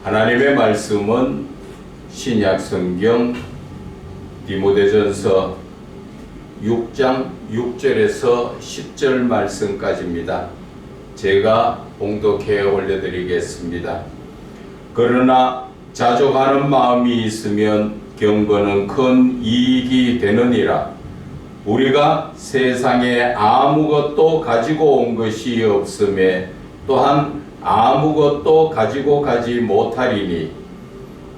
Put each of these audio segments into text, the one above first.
하나님의 말씀은 신약 성경 디모데전서 6장 6절에서 10절 말씀까지입니다. 제가 봉독해 올려드리겠습니다. 그러나 자족하는 마음이 있으면 경건은 큰 이익이 되느니라. 우리가 세상에 아무것도 가지고 온 것이 없음에 또한 아무것도 가지고 가지 못하리니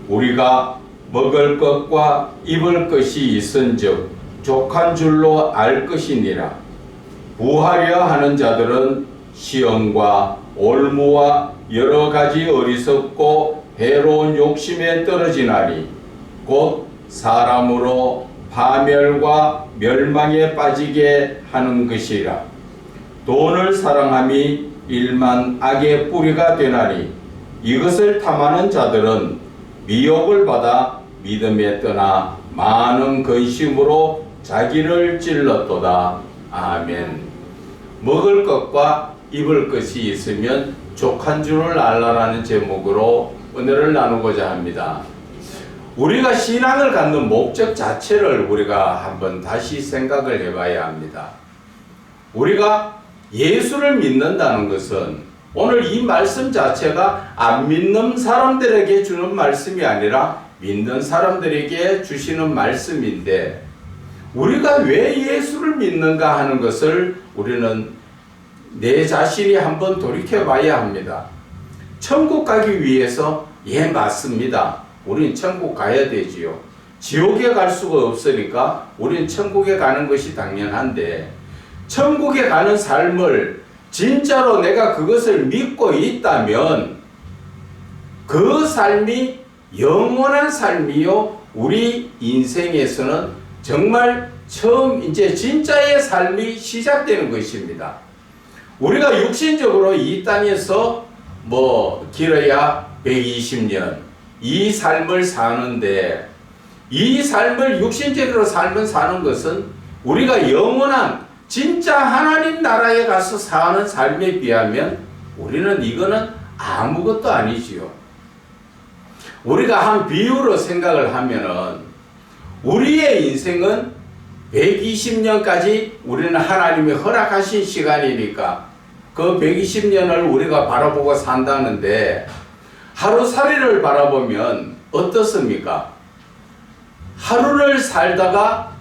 우리가 먹을 것과 입을 것이 있은즉 족한 줄로 알 것이니라. 부하려 하는 자들은 시험과 올무와 여러 가지 어리석고 해로운 욕심에 떨어지나니 곧 사람으로 파멸과 멸망에 빠지게 하는 것이라. 돈을 사랑함이 일만 악의 뿌리가 되나니 이것을 탐하는 자들은 미혹을 받아 믿음에 떠나 많은 근심으로 자기를 찔렀도다. 아멘. 먹을 것과 입을 것이 있으면 족한 줄을 알라라는 제목으로 은혜를 나누고자 합니다. 우리가 신앙을 갖는 목적 자체를 우리가 한번 다시 생각을 해봐야 합니다. 우리가 예수를 믿는다는 것은 오늘 이 말씀 자체가 안 믿는 사람들에게 주는 말씀이 아니라 믿는 사람들에게 주시는 말씀인데, 우리가 왜 예수를 믿는가 하는 것을 우리는 내 자신이 한번 돌이켜 봐야 합니다. 천국 가기 위해서 맞습니다. 우린 천국 가야 되지요. 지옥에 갈 수가 없으니까 우린 천국에 가는 것이 당연한데, 천국에 가는 삶을 진짜로 내가 그것을 믿고 있다면 그 삶이 영원한 삶이요, 우리 인생에서는 정말 처음 이제 진짜의 삶이 시작되는 것입니다. 우리가 육신적으로 이 땅에서 길어야 120년 이 삶을 사는데, 이 삶을 육신적으로 사는 것은 우리가 영원한 진짜 하나님 나라에 가서 사는 삶에 비하면 우리는 이거는 아무것도 아니지요. 우리가 한 비유로 생각을 하면은 우리의 인생은 120년까지 우리는 하나님이 허락하신 시간이니까 그 120년을 우리가 바라보고 산다는데, 하루살이를 바라보면 어떻습니까? 하루를 살다가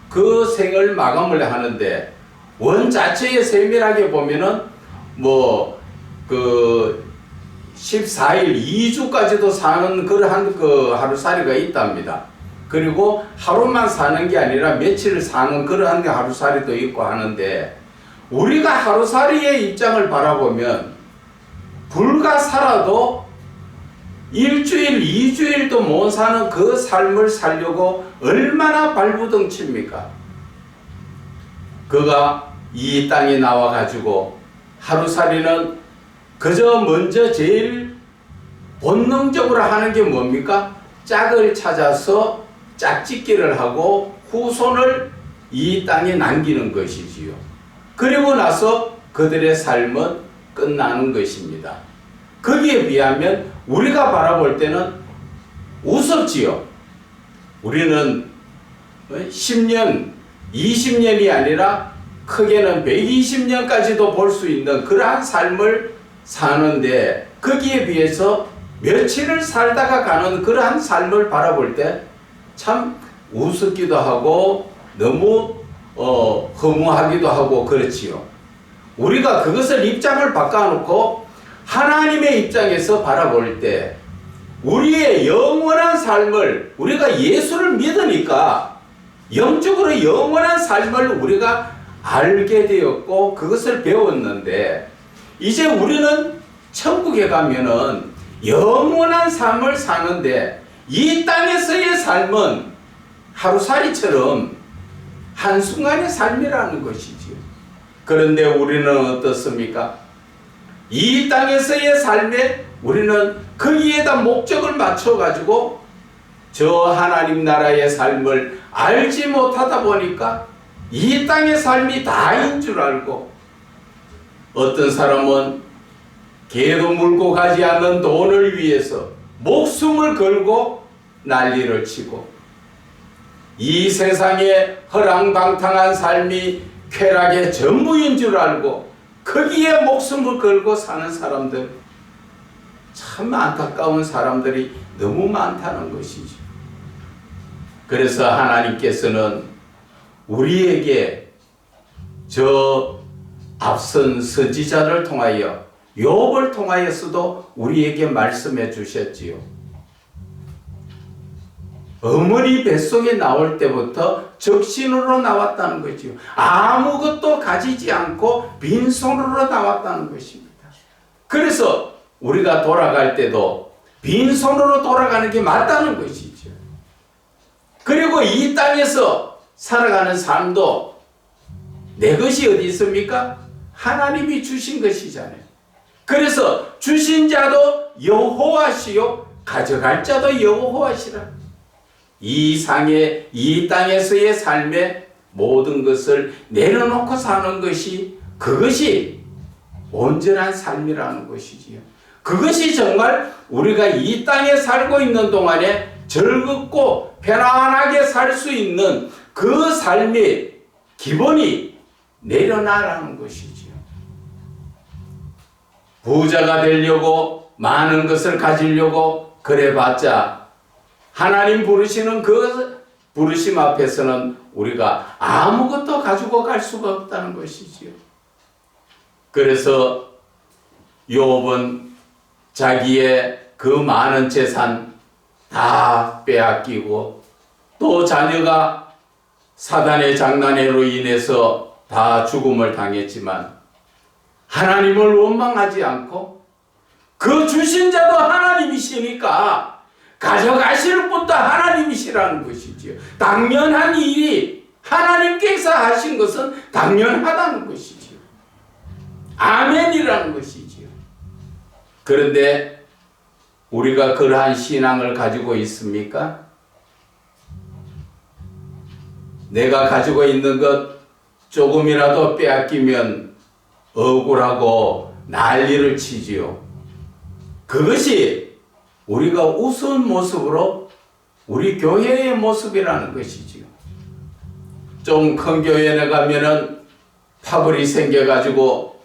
그 생을 마감을 하는데, 원 자체에 세밀하게 보면은 14일, 2주까지도 사는 그러한 하루살이가 있답니다. 그리고 하루만 사는 게 아니라 며칠을 사는 그러한 게 하루살이도 있고 하는데, 우리가 하루살이의 입장을 바라보면 불과 살아도 일주일, 2주일도 못 사는 그 삶을 살려고 얼마나 발부둥칩니까? 그가 이 땅에 나와가지고 하루살이는 그저 먼저 제일 본능적으로 하는 게 뭡니까? 짝을 찾아서 짝짓기를 하고 후손을 이 땅에 남기는 것이지요. 그리고 나서 그들의 삶은 끝나는 것입니다. 거기에 비하면 우리가 바라볼 때는 우습지요. 우리는 10년, 20년이 아니라 크게는 120년까지도 볼 수 있는 그러한 삶을 사는데, 거기에 비해서 며칠을 살다가 가는 그러한 삶을 바라볼 때 참 우습기도 하고 너무 허무하기도 하고 그렇지요. 우리가 그것을 입장을 바꿔놓고 하나님의 입장에서 바라볼 때 우리의 영원한 삶을, 우리가 예수를 믿으니까 영적으로 영원한 삶을 우리가 알게 되었고 그것을 배웠는데, 이제 우리는 천국에 가면은 영원한 삶을 사는데, 이 땅에서의 삶은 하루살이처럼 한순간의 삶이라는 것이지요. 그런데 우리는 어떻습니까? 이 땅에서의 삶에 우리는 거기에다 목적을 맞춰가지고 저 하나님 나라의 삶을 알지 못하다 보니까 이 땅의 삶이 다인 줄 알고, 어떤 사람은 개도 물고 가지 않는 돈을 위해서 목숨을 걸고 난리를 치고 이 세상에 허랑방탕한 삶이 쾌락의 전부인 줄 알고 거기에 목숨을 걸고 사는 사람들, 참 안타까운 사람들이 너무 많다는 것이죠. 그래서 하나님께서는 우리에게 저 앞선 선지자를 통하여 욥을 통하여서도 우리에게 말씀해 주셨지요. 어머니 뱃속에 나올 때부터 적신으로 나왔다는 거지요. 아무것도 가지지 않고 빈손으로 나왔다는 것입니다. 그래서 우리가 돌아갈 때도 빈손으로 돌아가는 게 맞다는 것이죠. 그리고 이 땅에서 살아가는 삶도 내 것이 어디 있습니까? 하나님이 주신 것이잖아요. 그래서 주신 자도 여호와시요 가져갈 자도 여호와시라. 이 땅에서의 삶의 모든 것을 내려놓고 사는 것이, 그것이 온전한 삶이라는 것이지요. 그것이 정말 우리가 이 땅에 살고 있는 동안에 즐겁고 편안하게 살 수 있는 그 삶의 기본이 내려놔라는 것이지요. 부자가 되려고 많은 것을 가지려고 그래봤자 하나님 부르시는 그 부르심 앞에서는 우리가 아무것도 가지고 갈 수가 없다는 것이지요. 그래서 욥은 자기의 그 많은 재산 다 빼앗기고 또 자녀가 사단의 장난으로 인해서 다 죽음을 당했지만 하나님을 원망하지 않고 그 주신 자도 하나님이시니까 가져가실 분도 하나님이시라는 것이지요. 당연한 일이 하나님께서 하신 것은 당연하다는 것이지요. 아멘이라는 것이지요. 그런데 우리가 그러한 신앙을 가지고 있습니까? 내가 가지고 있는 것 조금이라도 빼앗기면 억울하고 난리를 치지요. 그것이 우리가 우스운 모습으로 우리 교회의 모습이라는 것이지요. 좀 큰 교회에 가면은 파벌이 생겨가지고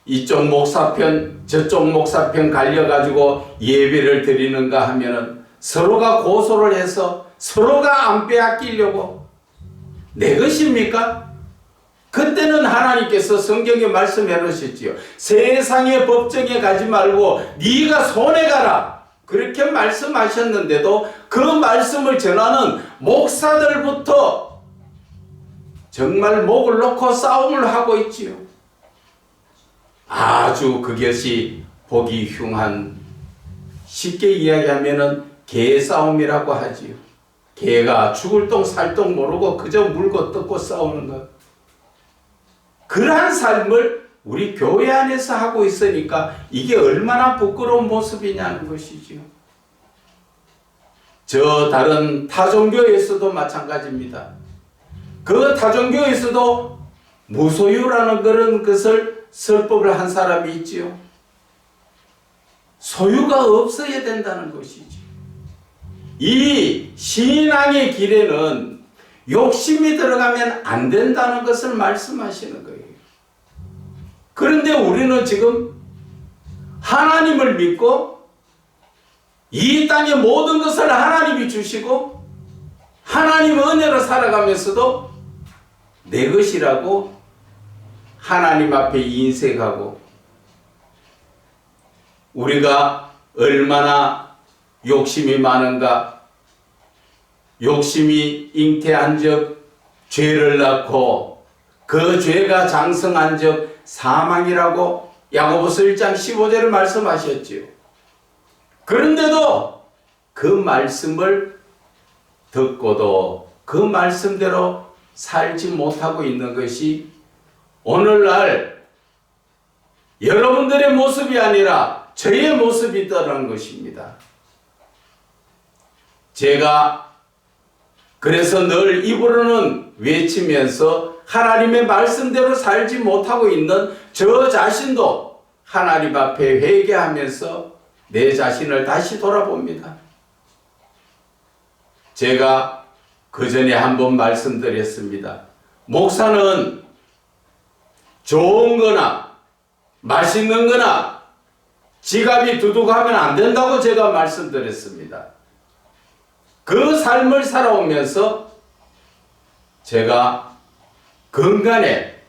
이쪽 목사편 저쪽 목사편 갈려가지고 예배를 드리는가 하면은 서로가 고소를 해서 서로가 안 빼앗기려고 내 것입니까? 그때는 하나님께서 성경에 말씀해 놓으셨지요. 세상의 법정에 가지 말고 네가 손에 가라, 그렇게 말씀하셨는데도 그 말씀을 전하는 목사들부터 정말 목을 놓고 싸움을 하고 있지요. 아주 그것이 보기 흉한, 쉽게 이야기하면은 개 싸움이라고 하지요. 개가 죽을 똥 살 똥 모르고 그저 물고 뜯고 싸우는 것. 그러한 삶을 우리 교회 안에서 하고 있으니까 이게 얼마나 부끄러운 모습이냐는 것이지요. 저 다른 타종교에서도 마찬가지입니다. 그 타종교에서도 무소유라는 그런 것을 설법을 한 사람이 있지요. 소유가 없어야 된다는 것이지. 이 신앙의 길에는 욕심이 들어가면 안 된다는 것을 말씀하시는 거예요. 그런데 우리는 지금 하나님을 믿고 이 땅의 모든 것을 하나님이 주시고 하나님 은혜로 살아가면서도 내 것이라고 하나님 앞에 인색하고, 우리가 얼마나 욕심이 많은가. 욕심이 잉태한 적 죄를 낳고 그 죄가 장성한 적 사망이라고 야고보서 1장 15절을 말씀하셨지요. 그런데도 그 말씀을 듣고도 그 말씀대로 살지 못하고 있는 것이 오늘날 여러분들의 모습이 아니라 저의 모습이다라는 것입니다. 제가 그래서 늘 입으로는 외치면서 하나님의 말씀대로 살지 못하고 있는 저 자신도 하나님 앞에 회개하면서 내 자신을 다시 돌아봅니다. 제가 그 전에 한번 말씀드렸습니다. 목사는 좋은 거나 맛있는 거나 지갑이 두둑하면 안 된다고 제가 말씀드렸습니다. 그 삶을 살아오면서 제가 근간에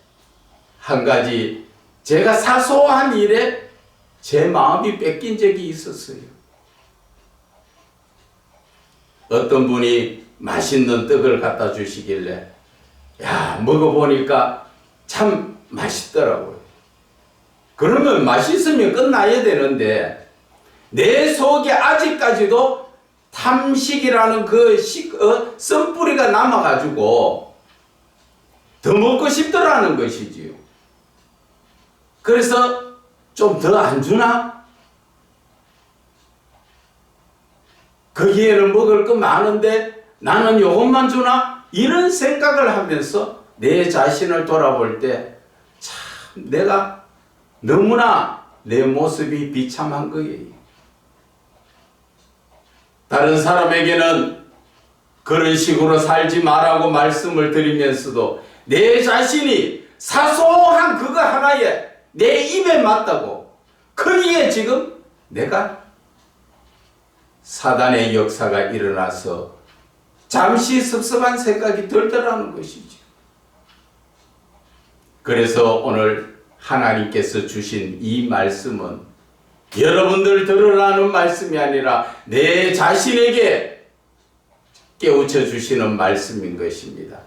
한 가지 제가 사소한 일에 제 마음이 뺏긴 적이 있었어요. 어떤 분이 맛있는 떡을 갖다 주시길래 야, 먹어보니까 참 맛있더라고요. 그러면 맛있으면 끝나야 되는데 내 속에 아직까지도 탐식이라는 그 쓴뿌리가 남아가지고 더 먹고 싶더라는 것이지요. 그래서 좀 더 안 주나? 거기에는 먹을 거 많은데 나는 요것만 주나? 이런 생각을 하면서 내 자신을 돌아볼 때 참 내가 너무나 내 모습이 비참한 거예요. 다른 사람에게는 그런 식으로 살지 말라고 말씀을 드리면서도 내 자신이 사소한 그거 하나에 내 입에 맞다고 거기에 지금 내가 사단의 역사가 일어나서 잠시 섭섭한 생각이 들더라는 것이죠. 그래서 오늘 하나님께서 주신 이 말씀은 여러분들 들으라는 말씀이 아니라 내 자신에게 깨우쳐 주시는 말씀인 것입니다.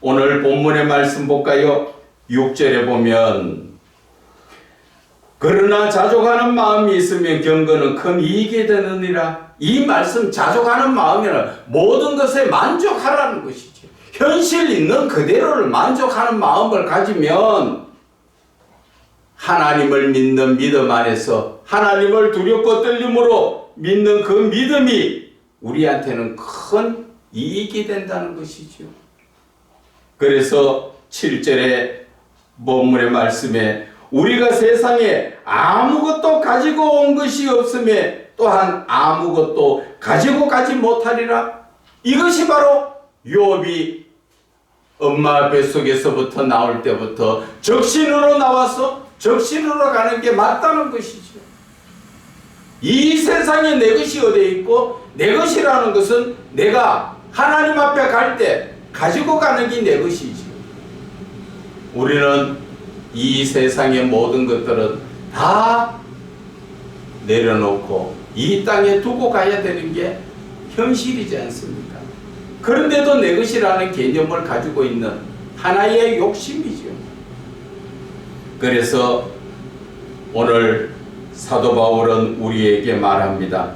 오늘 본문의 말씀 볼까요? 6절에 보면 그러나 자족하는 마음이 있으면 경건은 큰 이익이 되느니라. 이 말씀 자족하는 마음에는 모든 것에 만족하라는 것이죠. 현실 있는 그대로를 만족하는 마음을 가지면 하나님을 믿는 믿음 안에서 하나님을 두렵고 떨림으로 믿는 그 믿음이 우리한테는 큰 이익이 된다는 것이죠. 그래서 7절의 본문의 말씀에 우리가 세상에 아무것도 가지고 온 것이 없음에 또한 아무것도 가지고 가지 못하리라. 이것이 바로 욥이 엄마 뱃속에서부터 나올 때부터 적신으로 나와서 적신으로 가는 게 맞다는 것이죠. 이 세상에 내 것이 어디에 있고 내 것이라는 것은 내가 하나님 앞에 갈 때 가지고 가는 게 내 것이죠. 우리는 이 세상의 모든 것들은 다 내려놓고 이 땅에 두고 가야 되는 게 현실이지 않습니까? 그런데도 내 것이라는 개념을 가지고 있는 하나의 욕심이죠. 그래서 오늘 사도 바울은 우리에게 말합니다.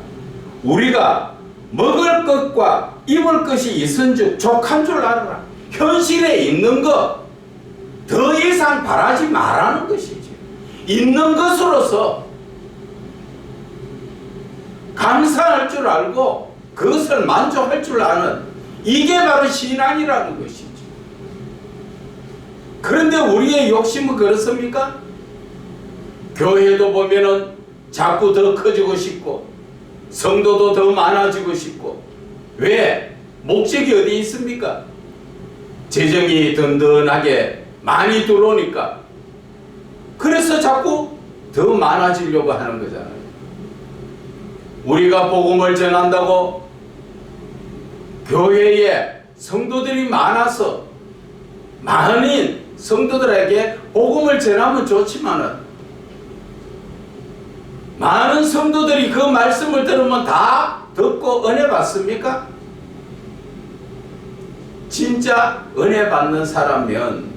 우리가 먹을 것과 입을 것이 있은즉 족한 줄 알아라. 현실에 있는 것 더 이상 바라지 말라는 것이죠. 있는 것으로서 감사할 줄 알고 그것을 만족할 줄 아는 이게 바로 신앙이라는 것이죠. 그런데 우리의 욕심은 그렇습니까? 교회도 보면은 자꾸 더 커지고 싶고 성도도 더 많아지고 싶고 왜? 목적이 어디 있습니까? 재정이 든든하게 많이 들어오니까 그래서 자꾸 더 많아지려고 하는 거잖아요. 우리가 복음을 전한다고 교회에 성도들이 많아서 많은 성도들에게 복음을 전하면 좋지만은 많은 성도들이 그 말씀을 들으면 다 듣고 은혜 받습니까? 진짜 은혜 받는 사람이면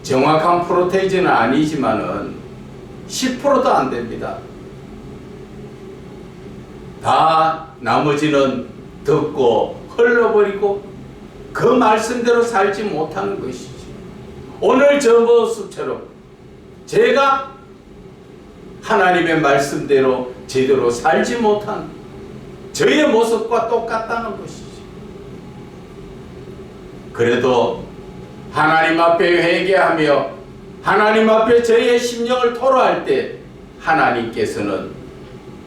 정확한 프로테이지는 아니지만은 10%도 안 됩니다. 다 나머지는 듣고 흘러버리고 그 말씀대로 살지 못하는 것이지. 오늘 저 모습처럼 제가 하나님의 말씀대로 제대로 살지 못한 저의 모습과 똑같다는 것이지. 그래도 하나님 앞에 회개하며 하나님 앞에 저의 심령을 토로할 때 하나님께서는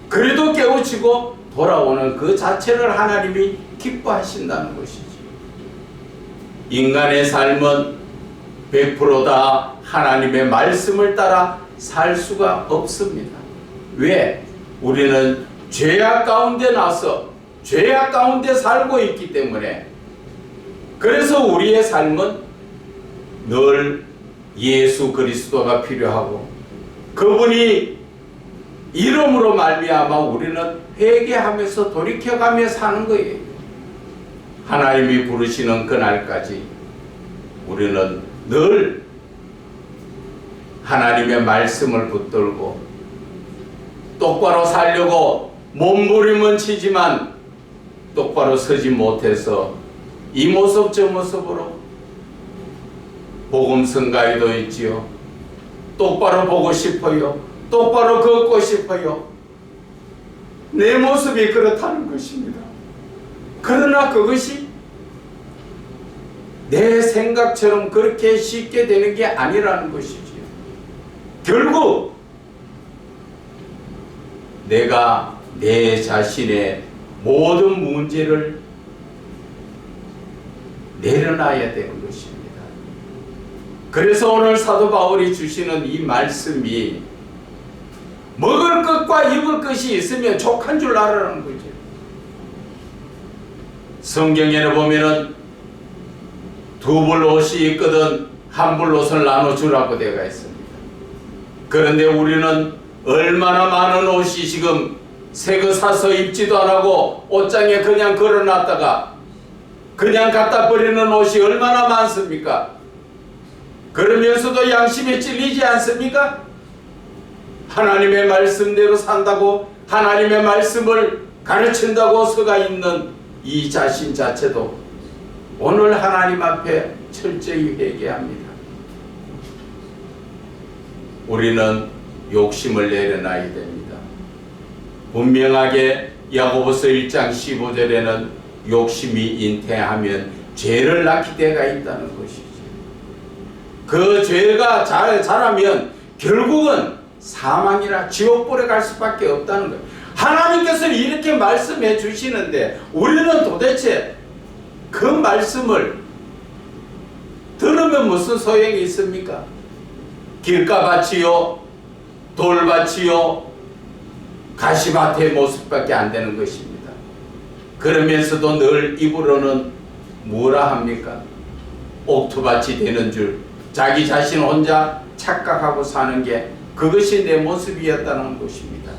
그래도 깨우치고 돌아오는 그 자체를 하나님이 기뻐하신다는 것이지. 인간의 삶은 100%다 하나님의 말씀을 따라 살 수가 없습니다. 왜? 우리는 죄악 가운데 나서 죄악 가운데 살고 있기 때문에. 그래서 우리의 삶은 늘 예수 그리스도가 필요하고, 그분이 이름으로 말미암아 우리는 회개하면서 돌이켜가며 사는 거예요. 하나님이 부르시는 그날까지 우리는 늘 하나님의 말씀을 붙들고 똑바로 살려고 몸부림은 치지만 똑바로 서지 못해서 이 모습 저 모습으로 복음 성가에도 있지요. 똑바로 보고 싶어요. 똑바로 걷고 싶어요. 내 모습이 그렇다는 것입니다. 그러나 그것이 내 생각처럼 그렇게 쉽게 되는 게 아니라는 것이지요. 결국 내가 내 자신의 모든 문제를 내려놔야 되는 것입니다. 그래서 오늘 사도 바울이 주시는 이 말씀이 먹을 것과 입을 것이 있으면 족한 줄 알아라는 거죠. 성경에는 보면은 두 벌 옷이 있거든 한 벌 옷을 나눠주라고 되어 있습니다. 그런데 우리는 얼마나 많은 옷이 지금 새 거 사서 입지도 안 하고 옷장에 그냥 걸어놨다가 그냥 갖다 버리는 옷이 얼마나 많습니까? 그러면서도 양심에 찔리지 않습니까? 하나님의 말씀대로 산다고, 하나님의 말씀을 가르친다고 서가 있는 이 자신 자체도 오늘 하나님 앞에 철저히 회개합니다. 우리는 욕심을 내려놔야 됩니다. 분명하게 야고보서 1장 15절에는 욕심이 잉태하면 죄를 낳게 되가 있다는 것이죠. 그 죄가 자라면 결국은 사망이나 지옥불에 갈 수밖에 없다는 거예요. 하나님께서 이렇게 말씀해 주시는데 우리는 도대체 그 말씀을 들으면 무슨 소용이 있습니까? 길가밭이요, 돌밭이요, 가시밭의 모습밖에 안 되는 것입니다. 그러면서도 늘 입으로는 뭐라 합니까? 옥토밭이 되는 줄 자기 자신 혼자 착각하고 사는 게 그것이 내 모습이었다는 것입니다.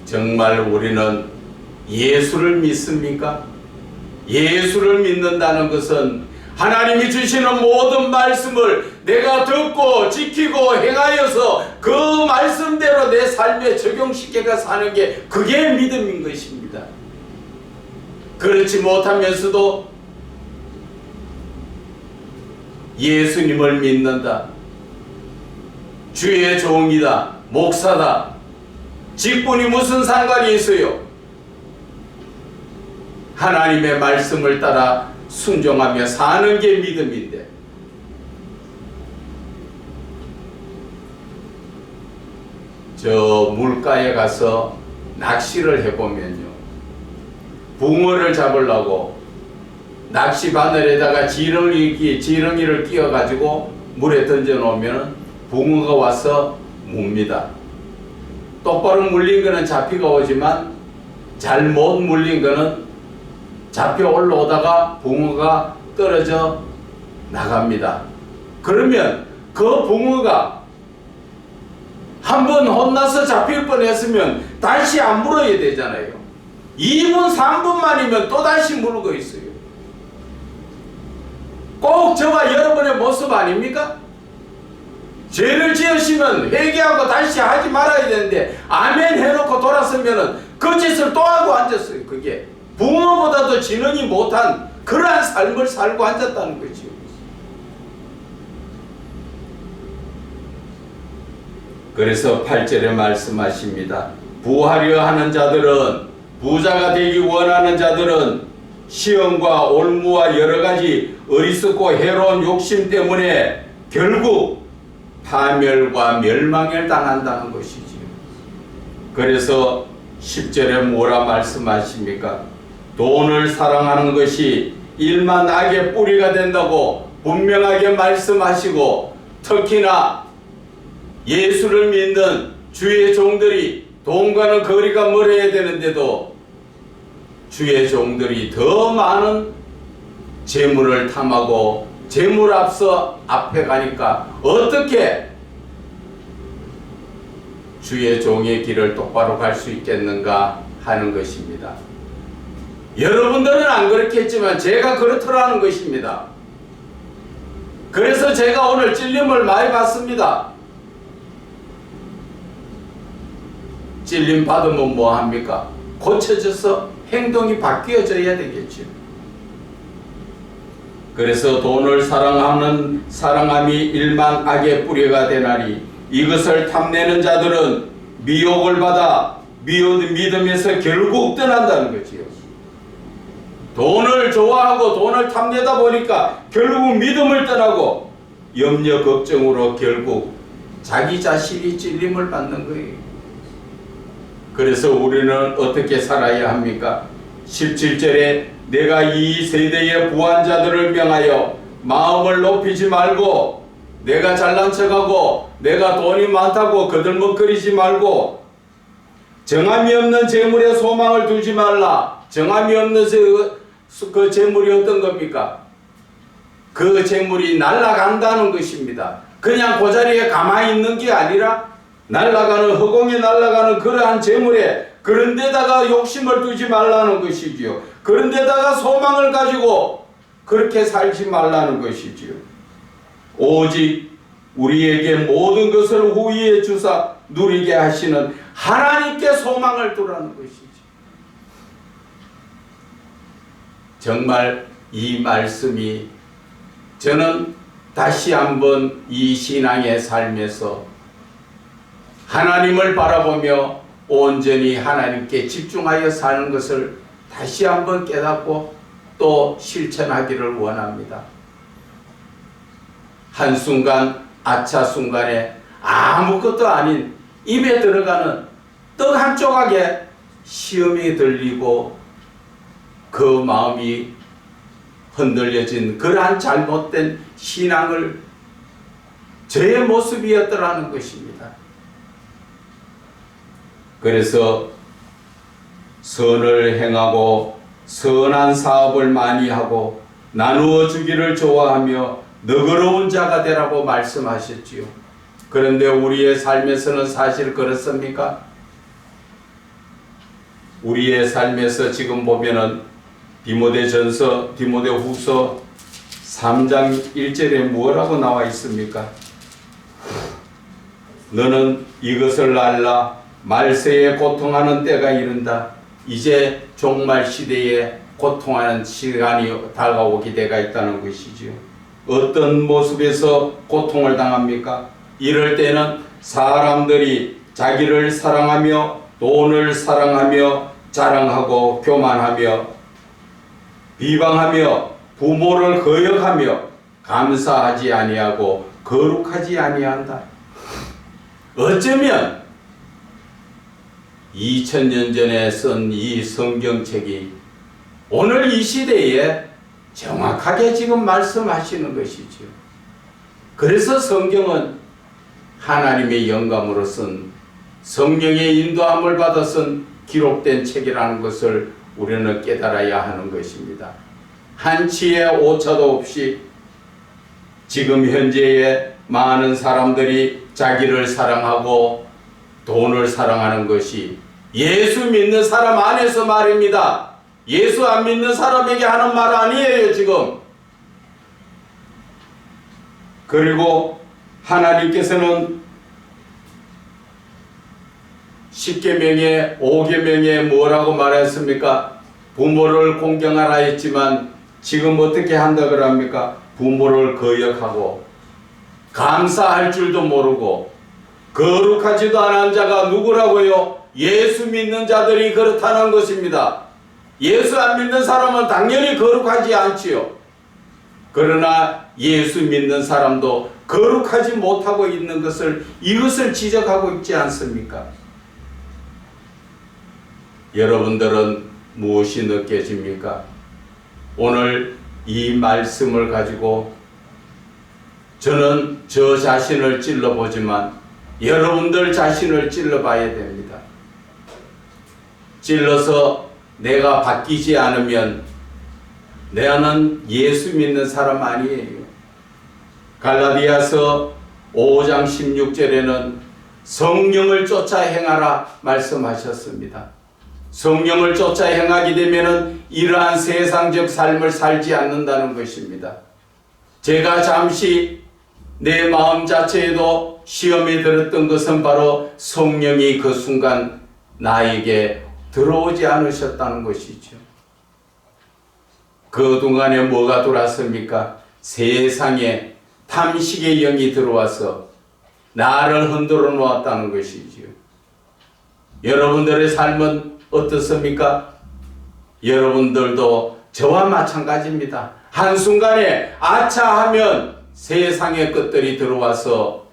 정말 우리는 예수를 믿습니까? 예수를 믿는다는 것은 하나님이 주시는 모든 말씀을 내가 듣고 지키고 행하여서 그 말씀대로 내 삶에 적용시켜가 사는 게 그게 믿음인 것입니다. 그렇지 못하면서도 예수님을 믿는다, 주의 종이다, 목사다, 직분이 무슨 상관이 있어요? 하나님의 말씀을 따라 순종하며 사는 게 믿음인데, 저 물가에 가서 낚시를 해보면요, 붕어를 잡으려고 낚시 바늘에다가 지렁이를 끼워가지고 물에 던져 놓으면 붕어가 와서 묵니다. 똑바로 물린 거는 잡히가 오지만 잘못 물린 거는 잡혀 올라오다가 붕어가 떨어져 나갑니다. 그러면 그 붕어가 한번 혼나서 잡힐 뻔했으면 다시 안 물어야 되잖아요. 2분 3분만이면 또다시 물고 있어요. 꼭 저와 여러분의 모습 아닙니까? 죄를 지으시면 회개하고 다시 하지 말아야 되는데 아멘 해놓고 돌아서면은 그 짓을 또 하고 앉았어요. 그게 붕어보다도 지능이 못한 그러한 삶을 살고 앉았다는 거죠. 그래서 8절에 말씀하십니다. 부하려 하는 자들은, 부자가 되기 원하는 자들은 시험과 올무와 여러가지 어리석고 해로운 욕심 때문에 결국 파멸과 멸망을 당한다는 것이지요. 그래서 10절에 뭐라 말씀하십니까? 돈을 사랑하는 것이 일만 악의 뿌리가 된다고 분명하게 말씀하시고, 특히나 예수를 믿는 주의 종들이 돈과는 거리가 멀어야 되는데도 주의 종들이 더 많은 재물을 탐하고 재물 앞에 가니까 어떻게 주의 종의 길을 똑바로 갈 수 있겠는가 하는 것입니다. 여러분들은 안 그렇겠지만 제가 그렇더라는 것입니다. 그래서 제가 오늘 찔림을 많이 받습니다. 찔림 받으면 뭐 합니까? 고쳐져서 행동이 바뀌어져야 되겠죠. 그래서 돈을 사랑함이 일만 악의 뿌리가 되나니 이것을 탐내는 자들은 미혹을 받아 믿음에서 결국 떠난다는 거지요. 돈을 좋아하고 돈을 탐내다 보니까 결국 믿음을 떠나고 염려 걱정으로 결국 자기 자신이 찔림을 받는 거예요. 그래서 우리는 어떻게 살아야 합니까? 17절에 내가 이 세대의 부한자들을 명하여 마음을 높이지 말고, 내가 잘난 척하고 내가 돈이 많다고 거들먹거리지 말고, 정함이 없는 재물에 소망을 두지 말라. 정함이 없는 그 재물이 어떤 겁니까? 그 재물이 날아간다는 것입니다. 그냥 그 자리에 가만히 있는 게 아니라 날아가는, 허공에 날아가는 그러한 재물에, 그런 데다가 욕심을 두지 말라는 것이지요. 그런 데다가 소망을 가지고 그렇게 살지 말라는 것이지요. 오직 우리에게 모든 것을 후히에 주사 누리게 하시는 하나님께 소망을 두라는 것이죠. 정말 이 말씀이 저는 다시 한번 이 신앙의 삶에서 하나님을 바라보며 온전히 하나님께 집중하여 사는 것을 다시 한번 깨닫고 또 실천하기를 원합니다. 한순간, 아차순간에 아무것도 아닌 입에 들어가는 떡 한 조각에 시험이 들리고 그 마음이 흔들려진 그러한 잘못된 신앙을 저의 모습이었더라는 것입니다. 그래서 선을 행하고 선한 사업을 많이 하고 나누어 주기를 좋아하며 너그러운 자가 되라고 말씀하셨지요. 그런데 우리의 삶에서는 사실 그렇습니까? 우리의 삶에서 지금 보면은 디모데후서 3장 1절에 뭐라고 나와 있습니까? 너는 이것을 알라. 말세에 고통하는 때가 이른다. 이제 종말 시대에 고통하는 시간이 다가오게 되가 있다는 것이지요. 어떤 모습에서 고통을 당합니까? 이럴 때는 사람들이 자기를 사랑하며 돈을 사랑하며 자랑하고 교만하며 비방하며 부모를 거역하며 감사하지 아니하고 거룩하지 아니한다. 어쩌면 2000년 전에 쓴 이 성경책이 오늘 이 시대에 정확하게 지금 말씀하시는 것이죠. 그래서 성경은 하나님의 영감으로 쓴, 성령의 인도함을 받아 쓴 기록된 책이라는 것을 우리는 깨달아야 하는 것입니다. 한치의 오차도 없이 지금 현재의 많은 사람들이 자기를 사랑하고 돈을 사랑하는 것이 예수 믿는 사람 안에서 말입니다. 예수 안 믿는 사람에게 하는 말 아니에요, 지금. 그리고 하나님께서는 10계명에 5계명에 뭐라고 말했습니까? 부모를 공경하라 했지만 지금 어떻게 한다 그럽니까? 부모를 거역하고 감사할 줄도 모르고 거룩하지도 않은 자가 누구라고요? 예수 믿는 자들이 그렇다는 것입니다. 예수 안 믿는 사람은 당연히 거룩하지 않지요. 그러나 예수 믿는 사람도 거룩하지 못하고 있는 것을, 이것을 지적하고 있지 않습니까? 여러분들은 무엇이 느껴집니까? 오늘 이 말씀을 가지고 저는 저 자신을 찔러보지만 여러분들 자신을 찔러봐야 됩니다. 찔러서 내가 바뀌지 않으면 나는 예수 믿는 사람 아니에요. 갈라디아서 5장 16절에는 성령을 쫓아 행하라 말씀하셨습니다. 성령을 쫓아 행하게 되면 이러한 세상적 삶을 살지 않는다는 것입니다. 제가 잠시 내 마음 자체에도 시험에 들었던 것은 바로 성령이 그 순간 나에게 들어오지 않으셨다는 것이죠. 그 동안에 뭐가 돌았습니까? 세상에 탐식의 영이 들어와서 나를 흔들어 놓았다는 것이지요. 여러분들의 삶은 어떻습니까? 여러분들도 저와 마찬가지입니다. 한순간에 아차 하면 세상의 것들이 들어와서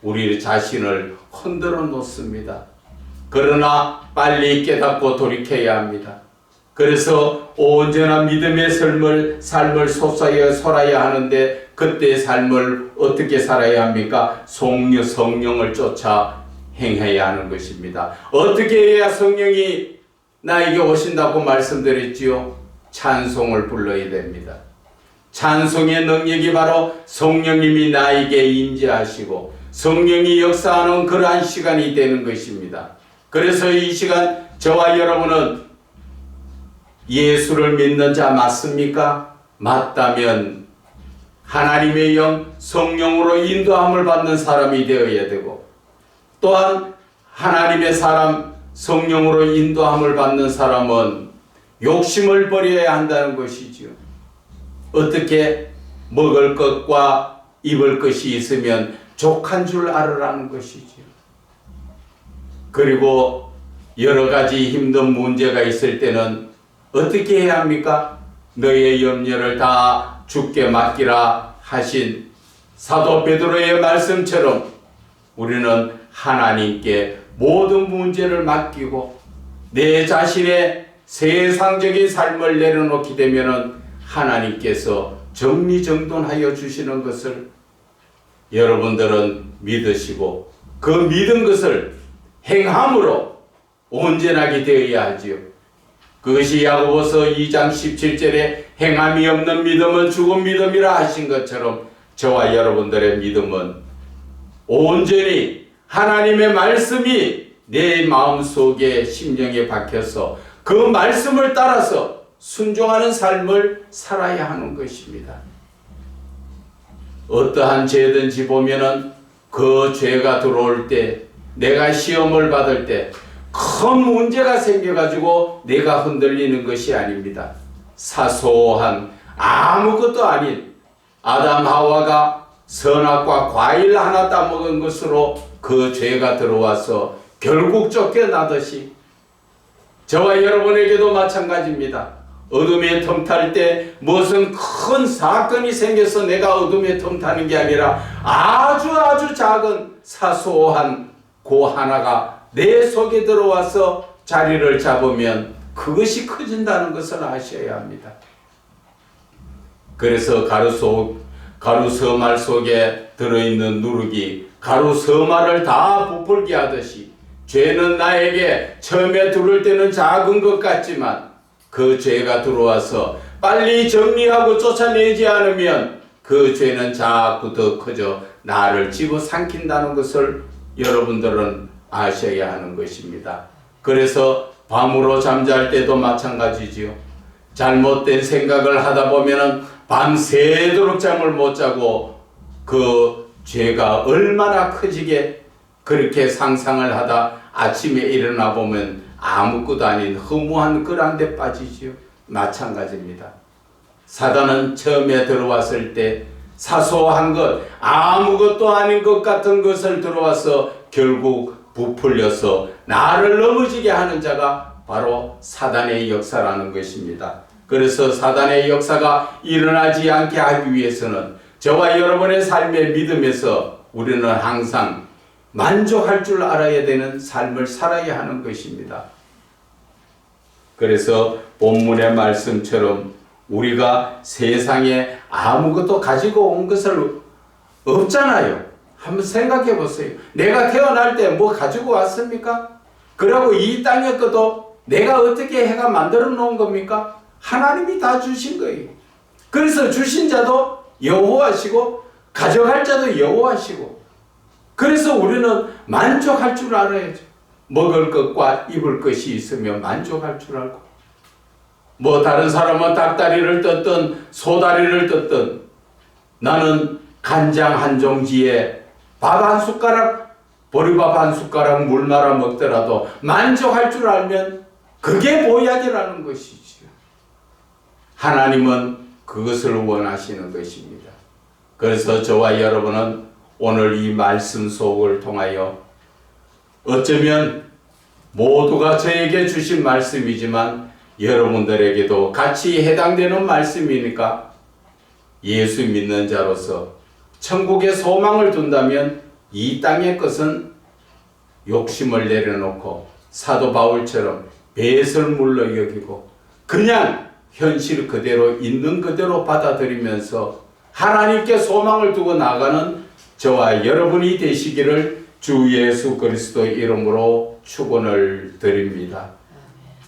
우리 자신을 흔들어 놓습니다. 그러나 빨리 깨닫고 돌이켜야 합니다. 그래서 온전한 믿음의 삶을 솔아야 하는데 그때의 삶을 어떻게 살아야 합니까? 성령을 쫓아 행해야 하는 것입니다. 어떻게 해야 성령이 나에게 오신다고 말씀드렸지요? 찬송을 불러야 됩니다. 찬송의 능력이 바로 성령님이 나에게 임재하시고 성령이 역사하는 그러한 시간이 되는 것입니다. 그래서 이 시간 저와 여러분은 예수를 믿는 자 맞습니까? 맞다면 하나님의 영 성령으로 인도함을 받는 사람이 되어야 되고 또한 하나님의 사람 성령으로 인도함을 받는 사람은 욕심을 버려야 한다는 것이지요. 어떻게 먹을 것과 입을 것이 있으면 족한 줄 알으라는 것이지요. 그리고 여러 가지 힘든 문제가 있을 때는 어떻게 해야 합니까? 너의 염려를 다 주께 맡기라 하신 사도 베드로의 말씀처럼 우리는 하나님께 모든 문제를 맡기고 내 자신의 세상적인 삶을 내려놓게 되면은 하나님께서 정리정돈하여 주시는 것을 여러분들은 믿으시고 그 믿은 것을 행함으로 온전하게 되어야 하지요. 그것이 야고보서 2장 17절에 행함이 없는 믿음은 죽은 믿음이라 하신 것처럼 저와 여러분들의 믿음은 온전히 하나님의 말씀이 내 마음속에 심령에 박혀서 그 말씀을 따라서 순종하는 삶을 살아야 하는 것입니다. 어떠한 죄든지 보면은 그 죄가 들어올 때 내가 시험을 받을 때 큰 문제가 생겨가지고 내가 흔들리는 것이 아닙니다. 사소한 아무것도 아닌 아담 하와가 선악과 과일 하나 따먹은 것으로 그 죄가 들어와서 결국 쫓겨나듯이 저와 여러분에게도 마찬가지입니다. 어둠에 틈탈 때 무슨 큰 사건이 생겨서 내가 어둠에 틈타는 게 아니라 아주 작은 사소한 그 하나가 내 속에 들어와서 자리를 잡으면 그것이 커진다는 것을 아셔야 합니다. 그래서 가루 서말 속에 들어있는 누룩이 가루 서말을 다 부풀게 하듯이 죄는 나에게 처음에 들어올 때는 작은 것 같지만 그 죄가 들어와서 빨리 정리하고 쫓아내지 않으면 그 죄는 자꾸 더 커져 나를 집어삼킨다는 것을 여러분들은 아셔야 하는 것입니다. 그래서 밤으로 잠잘 때도 마찬가지지요. 잘못된 생각을 하다 보면은 밤새도록 잠을 못 자고 그 죄가 얼마나 커지게 그렇게 상상을 하다 아침에 일어나 보면 아무것도 아닌 허무한 그런 데 빠지지요. 마찬가지입니다. 사단은 처음에 들어왔을 때 사소한 것, 아무것도 아닌 것 같은 것을 들어와서 결국 부풀려서 나를 넘어지게 하는 자가 바로 사단의 역사라는 것입니다. 그래서 사단의 역사가 일어나지 않게 하기 위해서는 저와 여러분의 삶의 믿음에서 우리는 항상 만족할 줄 알아야 되는 삶을 살아야 하는 것입니다. 그래서 본문의 말씀처럼 우리가 세상에 아무것도 가지고 온 것을 없잖아요. 한번 생각해 보세요. 내가 태어날 때 뭐 가지고 왔습니까? 그리고 이 땅에 것도 내가 어떻게 해가 만들어 놓은 겁니까? 하나님이 다 주신 거예요. 그래서 주신 자도 여호와시고 가져갈 자도 여호와시고, 그래서 우리는 만족할 줄 알아야죠. 먹을 것과 입을 것이 있으면 만족할 줄 알고, 뭐 다른 사람은 닭다리를 떴든 소다리를 떴든 나는 간장 한 종지에 밥 한 숟가락, 보리밥 한 숟가락 물 말아 먹더라도 만족할 줄 알면 그게 보약이라는 것이지요. 하나님은 그것을 원하시는 것입니다. 그래서 저와 여러분은 오늘 이 말씀 속을 통하여 어쩌면 모두가 저에게 주신 말씀이지만 여러분들에게도 같이 해당되는 말씀이니까 예수 믿는 자로서 천국에 소망을 둔다면 이 땅의 것은 욕심을 내려놓고 사도 바울처럼 배설물로 여기고 그냥 현실 그대로 있는 그대로 받아들이면서 하나님께 소망을 두고 나가는 저와 여러분이 되시기를 주 예수 그리스도 이름으로 축원을 드립니다.